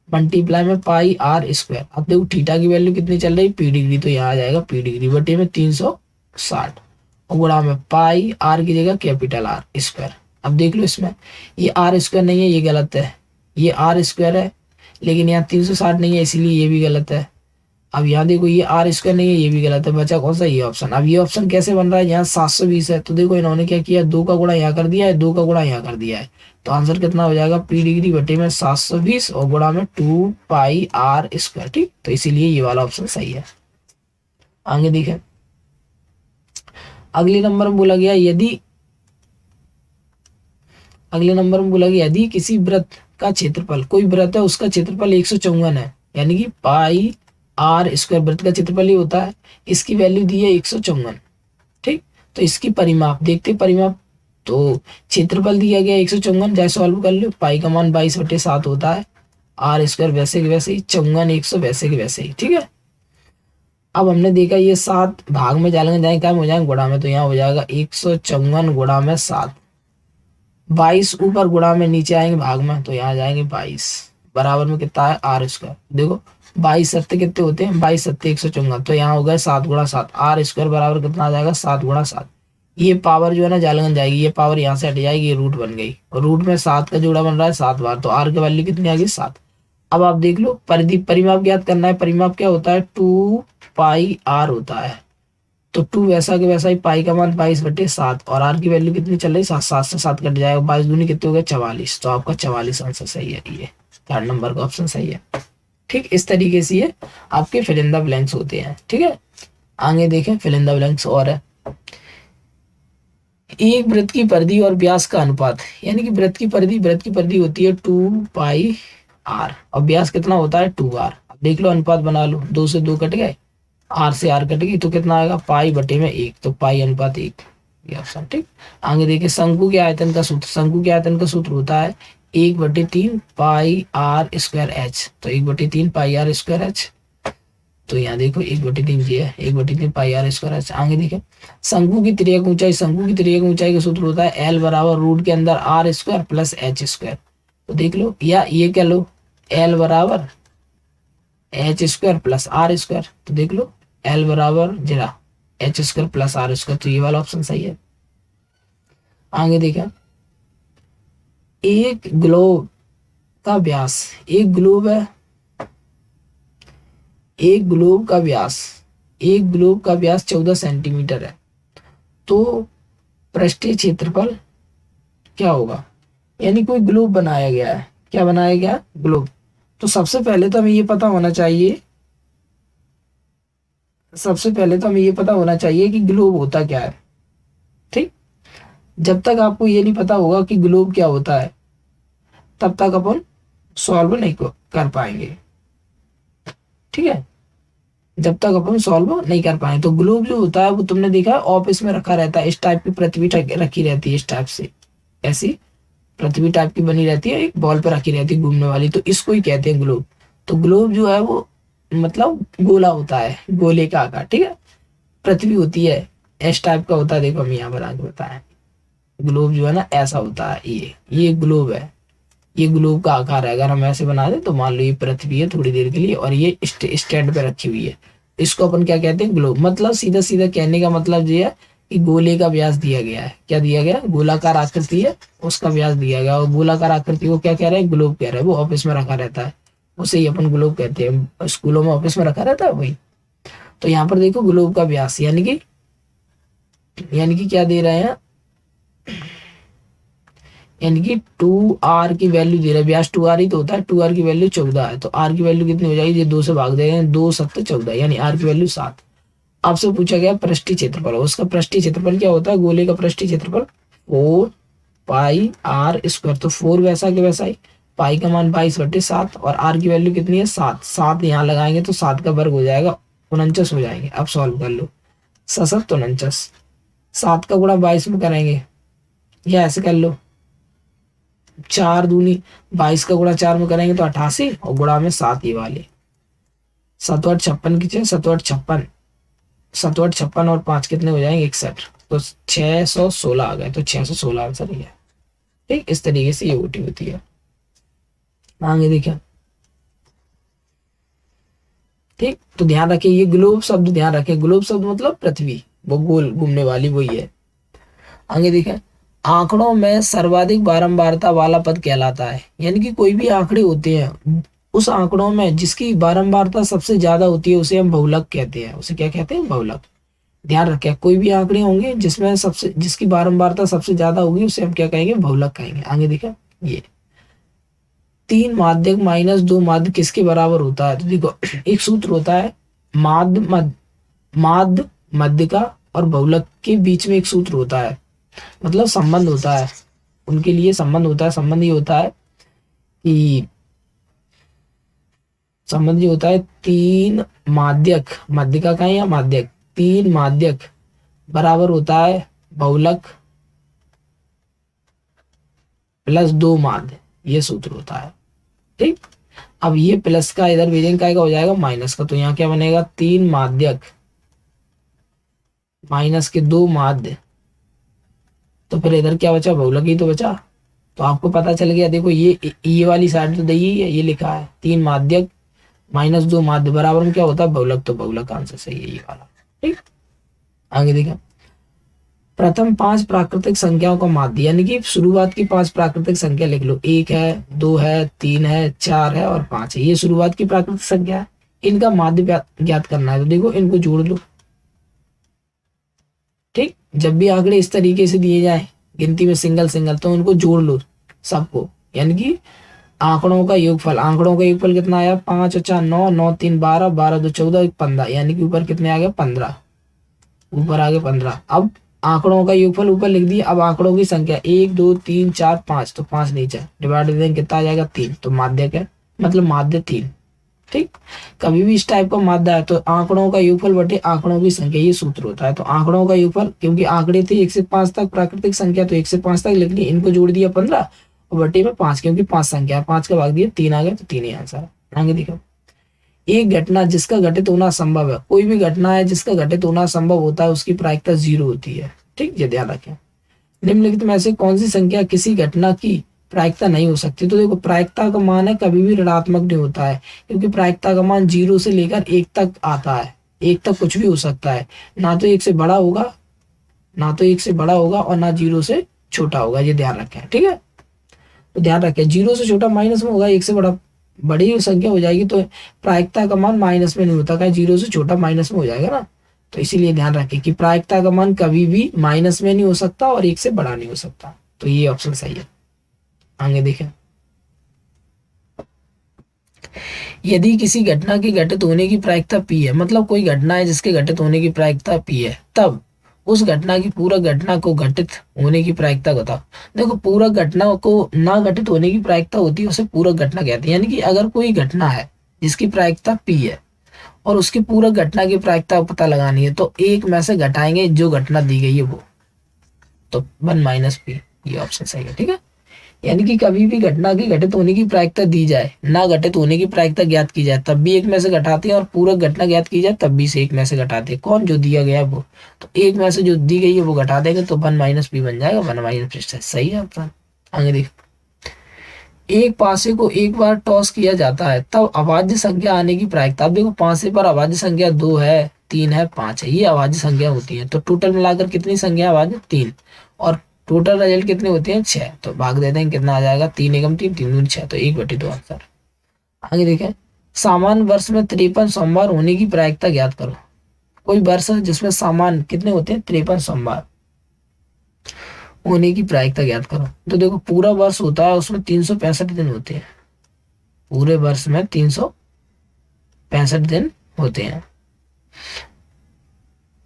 मल्टीप्लाई में पाई आर स्क्वायर। अब देखो थीटा की वैल्यू कितनी चल रही पी डिग्री, तो यहाँ आ जाएगा पी डिग्री बटे में 360 और गुणा में पाई आर की जगह कैपिटल आर स्क्वायर। अब देख लो इसमें ये आर स्क्वायर नहीं है, ये गलत है, ये आर स्क्वायर है, लेकिन यहाँ 360 नहीं है इसीलिए ये भी गलत है। अब यहाँ देखो ये आर स्क्वायर नहीं है, ये भी गलत है, बचा कौन सा ये ऑप्शन। अब ये ऑप्शन कैसे बन रहा है, यहाँ 720 है, तो देखो इन्होंने क्या किया 2 का गुणा यहाँ कर दिया है, 2 का गुणा यहाँ कर दिया है। तो आंसर कितना हो जाएगा पी डिग्री बटे में 720 और गुणा में 2 पाई आर स्क्वायर। ठीक, तो इसीलिए ये वाला ऑप्शन सही है। आगे देखें, अगले नंबर में बोला गया यदि किसी वृत्त का क्षेत्रफल, कोई वृत्त है उसका क्षेत्रफल 154 है, यानी कि पाई आर स्क्वायर वृत्त का क्षेत्रफल ही होता है, इसकी वैल्यू दी है 154। ठीक, तो इसकी परिमाप देखते, परिमाप तो क्षेत्रफल दिया गया 154, जाए सॉल्व कर लो, पाई का मान 22/7 होता है, आर स्क्वायर वैसे के वैसे ही, 54 100 वैसे के वैसे ही। ठीक है, अब हमने देखा ये 7 भाग में जाएंगे, जाए क्या हो जाएंगे गुणा में, तो यहाँ हो जाएगा 154 गुणा में 7, 22 ऊपर गुणा में नीचे आएंगे भाग में, तो यहाँ जाएंगे 22 बराबर में कितना है आर स्क्वायर। देखो 22 सत्ते कितने होते हैं 22 सत्ते 154, तो यहाँ हो गया 7 गुणा 7, आर स्क्वायर बराबर कितना आ जाएगा 7 गुणा 7। ये पावर जो है ना जालगन जाएगी, ये पावर यहाँ से हट जाएगी, ये रूट बन गई और रूट में 7 का जोड़ा बन रहा है 7 बार, तो आर की वैल्यू कितनी आ गई 7। अब आप देख लो परिमाप ज्ञात करना है, परिमाप क्या होता है 2 पाई आर होता है। तो 2 वैसा के वैसा ही, पाई का मान 22/7 और आर की वैल्यू कितनी चल रही 7, 7 से 7 कट जाएगा, 22 दूनी कितने हो गए 44। तो आपका 44 आंसर सही है, ये 3rd नंबर का ऑप्शन सही है। ठीक, इस तरीके से ये आपके फिल इन द ब्लैंक्स होते हैं। ठीक है, आगे देखें फिल इन द ब्लैंक्स और है, एक वृत्त की परिधि और व्यास का अनुपात, यानी कि वृत्त की परिधि होती है 2 पाई आर और व्यास कितना होता है 2r। अब देख लो अनुपात बना लो, 2 से 2 कट गए, आर से आर कट गई, तो कितना आएगा पाई बटे में 1, तो पाई अनुपात 1 ये ऑप्शन। ठीक, आगे देखिए शंकु के आयतन का सूत्र, शंकु के आयतन का सूत्र होता है 1/3 पाई आर स्क्वायर एच, तो 1/3 पाई आर स्क्वायर एच। तो यहाँ देखो 1/3 जी है, 1/3 पाई आर स्क्वायर एच। आगे देखें शंकु की तिर्यक ऊंचाई, शंकु की तिर्यक ऊंचाई का सूत्र होता है एल बराबर रूट के अंदर R square plus H square. तो देख लो, या ये क्या लो एल बराबर H square plus R square, तो देख लो एल बराबर जरा H square plus R square, तो ये वाला ऑप्शन सही है। आगे देखा, एक ग्लोब का व्यास, एक ग्लोब है, एक ग्लोब का व्यास, एक ग्लोब का व्यास 14 सेंटीमीटर है, तो पृष्ठीय क्षेत्रफल क्या होगा। यानी कोई ग्लोब बनाया गया है, क्या बनाया गया, ग्लोब। तो सबसे पहले तो हमें ये पता होना चाहिए, सबसे पहले तो हमें ये पता होना चाहिए कि ग्लोब होता क्या है। ठीक, जब तक आपको ये नहीं पता होगा कि ग्लोब क्या होता है, तब तक अपन सॉल्व नहीं कर पाएंगे। ठीक है, जब तक अपन सॉल्व नहीं कर पाए। तो ग्लोब जो होता है वो तुमने देखा है ऑफिस में रखा रहता है, इस टाइप की पृथ्वी रखी रहती है, इस टाइप से ऐसी पृथ्वी टाइप की बनी रहती है, एक बॉल पे रखी रहती है घूमने वाली, तो इसको ही कहते हैं ग्लोब। तो ग्लोब जो है वो मतलब गोला होता है, गोले का आकार। ठीक है, पृथ्वी होती है इस टाइप का होता है, देखो हम यहाँ पर आगे बताएं, ग्लोब जो है ना ऐसा होता है, ये ग्लोब है, ये ग्लोब का आकार है। अगर हम ऐसे बना दें तो मान लो ये पृथ्वी है थोड़ी देर के लिए और ये स्टैंड पे रखी हुई है, इसको अपन क्या कहते हैं, ग्लोब। मतलब सीधा सीधा कहने का मतलब ये है कि गोले का व्यास दिया गया है, क्या दिया गया, गोलाकार आकृति है, उसका व्यास दिया गया, और गोलाकार आकृति को क्या कह रहे हैं, ग्लोब कह रहे हैं। वो ऑफिस में रखा रहता है, उसे ही अपन ग्लोब कहते हैं, स्कूलों में ऑफिस में रखा रहता है वही। तो यहाँ पर देखो ग्लोब का व्यास यानी कि क्या दे रहे हैं, यानी कि 2r की वैल्यू दे रहा है, व्यास 2r ही तो होता है, 2r की वैल्यू 14 है, तो r की वैल्यू कितनी हो जाएगी, ये 2 से भाग देंगे, 2 7 14, यानी r की वैल्यू 7। आपसे पूछा गया पृष्ठीय क्षेत्रफल, उसका पृष्ठीय क्षेत्रफल क्या होता है, गोले का पृष्ठीय क्षेत्रफल 4 पाई r स्क्वायर, तो 4 वैसा के वैसा ही, पाई का मान 22/7 और r की वैल्यू कितनी है 7, 7 यहाँ लगाएंगे तो 7 का वर्ग हो जाएगा, 49 हो जाएंगे। अब सॉल्व कर लो, 7 49, 7 का गुणा 22 में करेंगे, या ऐसे कर लो, 4 दूनी 22 का गुणा 4 में करेंगे तो 88, और गुणा में 7 ये वाले, 7 8 56 की चाहिए, 7 8 56, 7 8 56 और 5 कितने हो जाएंगे 61, तो 616 आ गए, तो 616 आंसर ही है। ठीक, इस तरीके से ये ओटी होती है। आगे देखिए, ठीक, तो ध्यान रखिए ये ग्लोब शब्द, ध्यान रखिए ग्लोब शब्द मतलब पृथ्वी, वो गोल घूमने वाली वही है। आगे देखें, आंकड़ों में सर्वाधिक बारंबारता वाला पद कहलाता है। यानी कि कोई भी आंकड़े होते हैं, उस आंकड़ों में जिसकी बारंबारता सबसे ज्यादा होती है उसे हम बहुलक कहते हैं, उसे क्या कहते हैं, बहुलक। ध्यान रखें, कोई भी आंकड़े होंगे जिसमें सबसे जिसकी बारंबारता सबसे ज्यादा होगी उसे हम क्या कहेंगे, बहुलक कहेंगे। आगे देखें, ये 3 माध्यक माइनस 2 माध्य किसके बराबर होता है, तो देखो एक सूत्र होता है, माध्य माध्य मध्यिका और बहुलक के बीच में एक सूत्र होता है, मतलब संबंध होता है, उनके लिए संबंध होता है। संबंध ये होता है कि संबंध ये होता है 3 माध्यक, मध्यिका का है या माध्यक, 3 माध्यक बराबर होता है बहुलक प्लस 2 माध्य, ये सूत्र होता है। ठीक, अब ये प्लस का इधर भेजेंगे क्या हो जाएगा, माइनस का, तो यहाँ क्या बनेगा, 3 माध्यक माइनस के 2 माध्य, तो फिर इधर क्या बचा, बहुलक ही तो बचा। तो आपको पता चल गया, देखो ये वाली साइड तो दही है, ये लिखा है 3 माध्यक माइनस 2 माध्य बराबर में क्या होता है, बहुलक, तो बहुलक आंसर सही है ये वाला। ठीक, आगे देखा, प्रथम 5 प्राकृतिक संख्याओं का माध्य, यानी कि शुरुआत की 5 प्राकृतिक संख्या लिख लो, 1 है, 2 है, 3 है, 4 है और 5 है, ये शुरुआत की प्राकृतिक संख्या है। इनका माध्य ज्ञात करना है, तो देखो इनको जोड़ लो। ठीक, जब भी आंकड़े इस तरीके से दिए जाए गिनती में सिंगल सिंगल, तो उनको जोड़ लो सबको, यानी कि आंकड़ों का योगफल कितना आया, 5 और 4 9, 9 3 12, 12 2 14, 15, यानी कि ऊपर कितने आ गए, 15, ऊपर आ गए 15। अब आंकड़ों का योगफल ऊपर लिख दिया, अब आंकड़ों की संख्या 1 2 3 4 5, तो 5 नीचे डिवाइड देंगे कितना आ जाएगा, 3, तो माध्यक है, मतलब माध्य 3। ठीक, कभी भी इस टाइप का माध्य है तो आंकड़ों का योगफल बटे आंकड़ों की संख्या, ये सूत्र होता है। तो आंकड़ों का योगफल, क्योंकि आंकड़े थे 1 से 5 तक प्राकृतिक संख्या, तो 1 से 5 तक लिख ली, इनको जोड़ दिया 15 और बटे में 5, क्योंकि 5 संख्या है, 5 का भाग दिया 3 आ गए, तो 3 ही आंसर है। आगे देखो, एक घटना जिसका घटित होना संभव है, कोई भी घटना है जिसका घटित होना संभव होता है उसकी प्रायिकता 0 होती है। ठीक, ये ध्यान रखें। निम्नलिखित में से कौन सी संख्या किसी घटना की प्रायिकता नहीं हो सकती, तो देखो प्रायिकता का मान है कभी भी ऋणात्मक नहीं होता है, क्योंकि प्रायिकता का मान 0 से लेकर 1 तक आता है, 1 तक कुछ भी हो सकता है, ना तो 1 से बड़ा होगा, ना तो 1 से बड़ा होगा और ना 0 से छोटा होगा, ये ध्यान रखें, ठीक है। तो ध्यान रखें 0 से छोटा माइनस में होगा, 1 से बड़ा बड़ी संख्या हो जाएगी तो प्रायिकता का मान माइनस में नहीं होता, क्या 0 से छोटा माइनस में हो जाएगा ना। तो इसीलिए ध्यान रखें कि प्रायिकता का मान कभी भी माइनस में नहीं हो सकता और 1 से बड़ा नहीं हो सकता। तो ये ऑप्शन सही है। आगे देखें, यदि किसी घटना के घटित होने की प्रायिकता p है, मतलब कोई घटना है जिसके घटित होने की प्रायिकता p है, तब उस घटना की पूरा घटना को घटित होने की प्रायिकता बताओ। देखो पूरा घटना को ना घटित होने की प्रायिकता होती है, उसे पूरा घटना कहते हैं। यानी कि अगर कोई घटना है जिसकी प्रायिकता p है और उसकी पूरा घटना की प्रायिकता पता लगानी है, तो एक में से घटाएंगे जो घटना दी गई है वो, तो 1 - p, ये ऑप्शन सही है, ठीक है। यानी कि कभी भी घटना की घटित होने की प्रायिकता दी जाए, ना घटित होने की प्रायिकता ज्ञात की जाए, तब भी एक में से घटाते हैं, और पूरा घटना ज्ञात की जाए तब भी से एक में से घटाते हैं। कौन? जो दिया गया है वो। तो एक में से जो दी गई है वो घटा देंगे तो 1 - p बन जाएगा, 1 - सही है ऑप्शन। आगे देख, एक पासे को एक बार टॉस किया जाता है तब अभाज्य संख्या आने की प्रायिकता। अब देखो पासे पर अभाज्य संख्या 2 है, 3 है, 5 है, ये अभाज्य संख्या होती है। तो टोटल मिलाकर कितनी संख्या अभाज्य? 3। और टोटल रिजल्ट कितने होते हैं? 6। तो भाग देते हैं, कितना आ जाएगा? 3 एकम 3, 3 दूनी 6, तो 1/2 आंसर। आगे देखें, सामान्य वर्ष में 53 सोमवार होने की प्रायिकता ज्ञात करो। कोई वर्ष है जिसमें सामान्य कितने होते हैं? 53 सोमवार होने की प्रायिकता ज्ञात करो। तो देखो पूरा वर्ष होता है, उसमें 365 दिन होते हैं। पूरे वर्ष में 365 दिन होते हैं,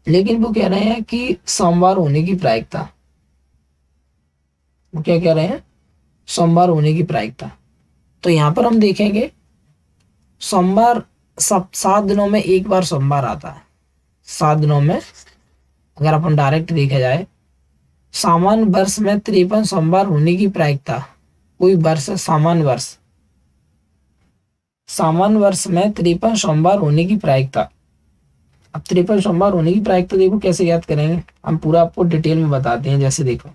लेकिन वो कह रहे हैं कि सोमवार होने की प्रायिकता, वो क्या कह रहे हैं? सोमवार होने की प्रायिकता। तो यहां पर हम देखेंगे सोमवार 7 दिनों में एक बार सोमवार आता है। 7 दिनों में अगर अपन डायरेक्ट देखा जाए, सामान्य वर्ष में 53 सोमवार होने की प्रायिकता, कोई वर्ष सामान्य वर्ष में 53 सोमवार होने की प्रायिकता। अब 53 सोमवार होने की प्रायिकता देखो कैसे याद करेंगे, हम पूरा आपको डिटेल में बताते हैं। जैसे देखो,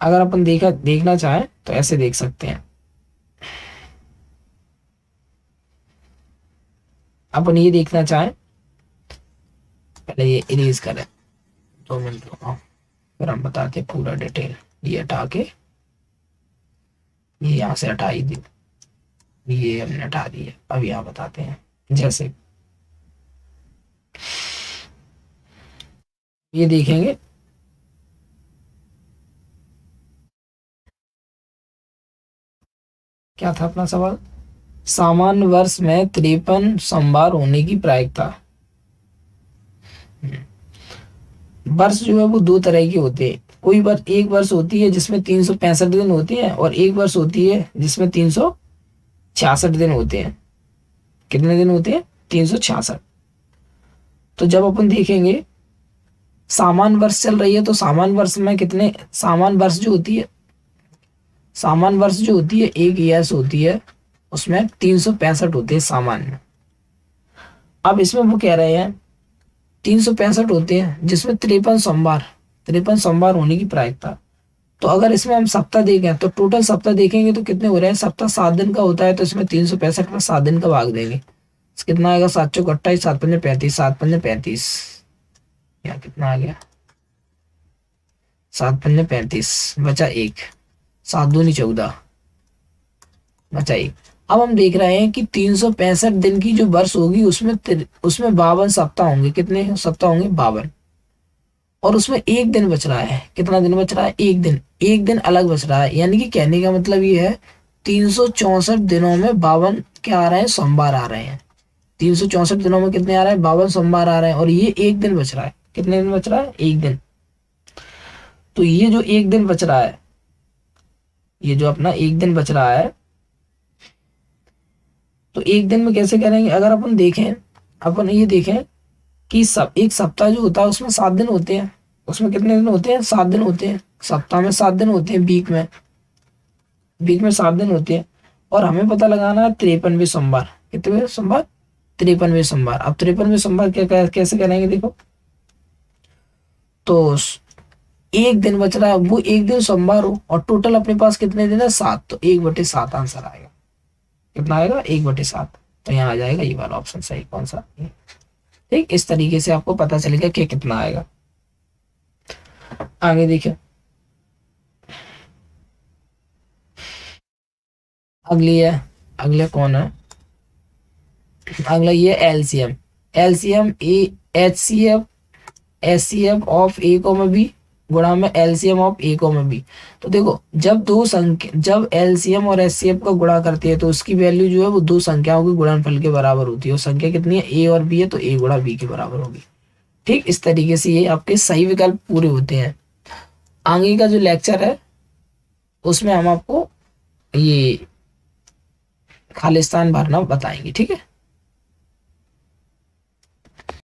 अगर अपन देखना चाहें तो ऐसे देख सकते हैं। अपन ये देखना चाहें, पहले ये इरेज करें, 2 मिनट रुको, फिर हम बताते पूरा डिटेल। ये हटा के, ये यहाँ से हटा ही दी, ये हमने हटा दी है। अब यहाँ बताते हैं। जैसे ये देखेंगे, क्या था अपना सवाल? सामान्य वर्ष में 53 सोमवार होने की प्रायिकता। वर्ष जो है वो 2 तरह के होते हैं। कोई वर्ष, एक वर्ष होती है जिसमें 365 दिन होते हैं, और एक वर्ष होती है जिसमें 366 दिन होते हैं। कितने दिन होते हैं? 366। तो जब अपन देखेंगे सामान्य वर्ष चल रही है, तो सामान्य वर्ष में कितने, सामान्य वर्ष जो होती है, सामान्य वर्ष जो होती है, एक यस होती है, उसमें 365 होते हैं सामान्य। अब इसमें वो कह रहे हैं 365 होते हैं जिसमें 53 सोमवार होने की प्रायिकता। तो अगर इसमें हम सप्ताह देखें तो टोटल सप्ताह देखेंगे तो कितने हो रहे हैं? सप्ताह 7 दिन का होता है, तो इसमें 365 में 7 दिन का भाग देंगे, तो कितना आएगा? 7 चौक 28, 7 पंजे 35, 7 पंजे 35, या कितना आ गया? 7 पंजे 35, बचा 1, 7 दूनी 14, बचा 1। अब हम देख रहे हैं कि 365 दिन की जो वर्ष होगी उसमें 52 सप्ताह होंगे। कितने सप्ताह होंगे? 52। और उसमें एक दिन बच रहा है। कितना दिन बच रहा है? एक दिन। एक दिन अलग बच रहा है, यानी कि कहने का मतलब ये है 364 दिनों में 52 क्या आ रहे हैं? सोमवार आ रहे हैं। 364 दिनों में कितने आ रहे हैं? 52 सोमवार आ रहे हैं, और ये एक दिन बच रहा है। कितने दिन बच रहा है? एक दिन। तो ये जो एक दिन बच रहा है, ये जो अपना एक दिन बच रहा है, तो एक दिन में कैसे करेंगे? अगर अपन देखें, अपन ये देखें कि एक सप्ताह जो होता है उसमें 7 दिन होते हैं। उसमें कितने दिन होते हैं? 7 दिन होते हैं। सप्ताह में 7 दिन होते हैं, वीक में 7 दिन होते हैं। और हमें पता लगाना है 53वें सोमवार। कितने सोमवार? 53वें सोमवार। अब 53वें सोमवार कैसे करेंगे? देखो, तो एक दिन बच रहा है, वो एक दिन सोमवार हो, और टोटल अपने पास कितने दिन है? 7, तो 1/7 आंसर आएगा। कितना आएगा? 1/7। तो यहाँ आ जाएगा ये वाला ऑप्शन सही। कौन सा? ठीक, इस तरीके से आपको पता चलेगा कि कितना आएगा। आगे देखिए, अगली है, अगले कौन है, अगला ये LCM, LCM A H C F H C F of A comma B गुणा में LCM of A comma B. तो देखो जब दो संख्या, जब एलसीएम और एचसीएफ का गुणा करती है तो उसकी वैल्यू जो है वो दो संख्याओं के गुणनफल के बराबर होती है, और संख्या कितनी है, ए और बी है, तो ए गुणा बी के बराबर होगी। ठीक, इस तरीके से ये आपके सही विकल्प पूरे होते हैं। आगे का जो लेक्चर है उसमें हम आपको ये खालिस्तान भरना बताएंगे, ठीक है।